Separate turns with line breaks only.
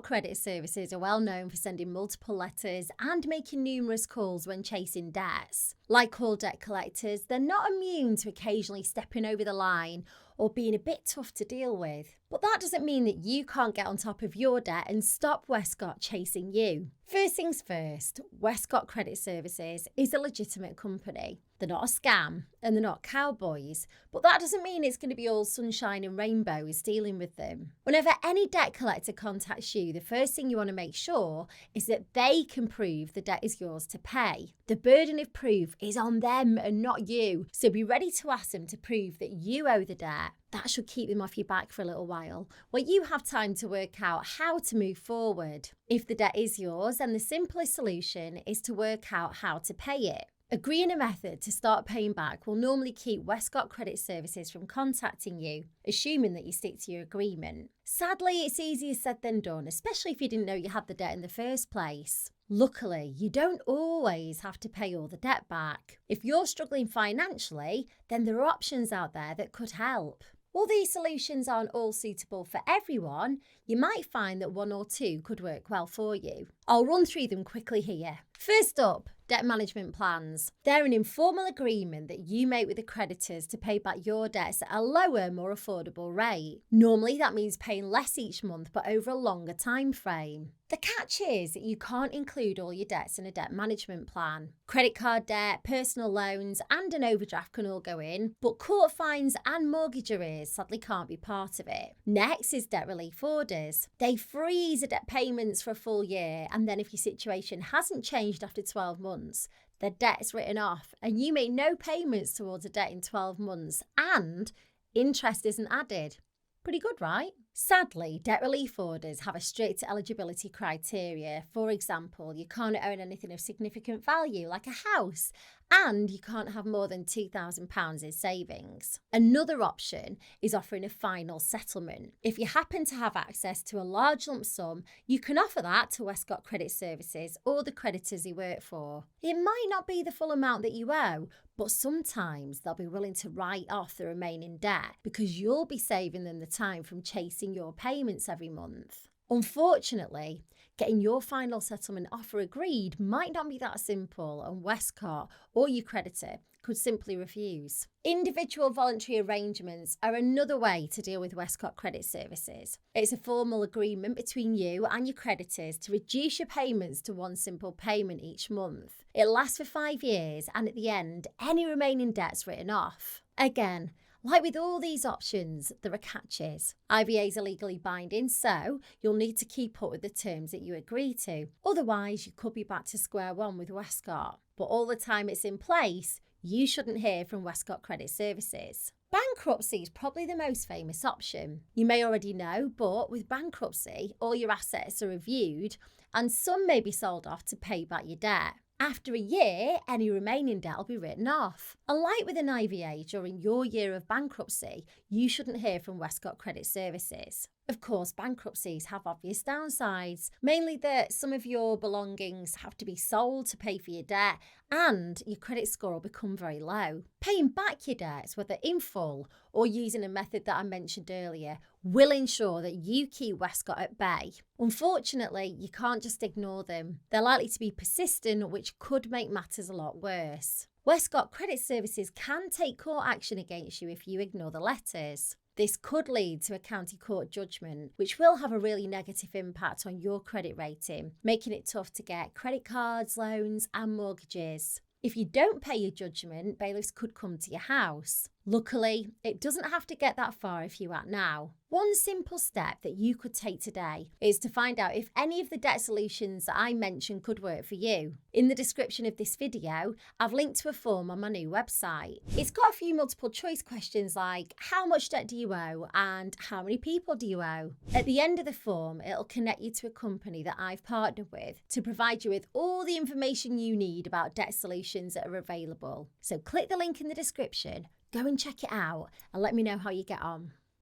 Wescot Credit Services are well known for sending multiple letters and making numerous calls when chasing debts. Like all debt collectors, they're not immune to occasionally stepping over the line or being a bit tough to deal with. But that doesn't mean that you can't get on top of your debt and stop Wescot chasing you. First things first, Wescot Credit Services is a legitimate company. They're not a scam and they're not cowboys, but that doesn't mean it's going to be all sunshine and rainbows dealing with them. Whenever any debt collector contacts you, the first thing you want to make sure is that they can prove the debt is yours to pay. The burden of proof is on them and not you, so be ready to ask them to prove that you owe the debt. That should keep them off your back for a little while, where you have time to work out how to move forward. If the debt is yours, then the simplest solution is to work out how to pay it. Agreeing a method to start paying back will normally keep Wescot Credit Services from contacting you, assuming that you stick to your agreement. Sadly, it's easier said than done, especially if you didn't know you had the debt in the first place. Luckily, you don't always have to pay all the debt back. If you're struggling financially, then there are options out there that could help. While these solutions aren't all suitable for everyone, you might find that one or two could work well for you. I'll run through them quickly here. First up, debt management plans. They're an informal agreement that you make with the creditors to pay back your debts at a lower, more affordable rate. Normally that means paying less each month but over a longer time frame. The catch is that you can't include all your debts in a debt management plan. Credit card debt, personal loans and an overdraft can all go in, but court fines and mortgage arrears sadly can't be part of it. Next is debt relief orders. They freeze the debt payments for a full year, and then if your situation hasn't changed after 12 months, the debt's written off and you make no payments towards a debt in 12 months and interest isn't added. Pretty good, right? Sadly, debt relief orders have a strict eligibility criteria. For example, you can't own anything of significant value like a house, and you can't have more than £2,000 in savings. Another option is offering a final settlement. If you happen to have access to a large lump sum, you can offer that to Wescot Credit Services or the creditors you work for. It might not be the full amount that you owe, but sometimes they'll be willing to write off the remaining debt because you'll be saving them the time from chasing your payments every month. Unfortunately, getting your final settlement offer agreed might not be that simple, and Wescot or your creditor could simply refuse. Individual voluntary arrangements are another way to deal with Wescot Credit Services. It's a formal agreement between you and your creditors to reduce your payments to one simple payment each month. It lasts for 5 years, and at the end, any remaining debt's written off. Again, like with all these options, there are catches. IVAs are legally binding, so you'll need to keep up with the terms that you agree to. Otherwise, you could be back to square one with Wescot. But all the time it's in place, you shouldn't hear from Wescot Credit Services. Bankruptcy is probably the most famous option. You may already know, but with bankruptcy, all your assets are reviewed and some may be sold off to pay back your debt. After a year, any remaining debt will be written off. Unlike with an IVA during your year of bankruptcy, you shouldn't hear from Wescot Credit Services. Of course, bankruptcies have obvious downsides, mainly that some of your belongings have to be sold to pay for your debt and your credit score will become very low. Paying back your debts, whether in full or using a method that I mentioned earlier, will ensure that you keep Wescot at bay. Unfortunately, you can't just ignore them. They're likely to be persistent, which could make matters a lot worse. Wescot Credit Services can take court action against you if you ignore the letters. This could lead to a county court judgment, which will have a really negative impact on your credit rating, making it tough to get credit cards, loans and mortgages. If you don't pay your judgment, bailiffs could come to your house. Luckily, it doesn't have to get that far if you act now. One simple step that you could take today is to find out if any of the debt solutions that I mentioned could work for you. In the description of this video, I've linked to a form on my new website. It's got a few multiple choice questions like how much debt do you owe and how many people do you owe? At the end of the form, it'll connect you to a company that I've partnered with to provide you with all the information you need about debt solutions that are available. So click the link in the description, go and check it out and let me know how you get on.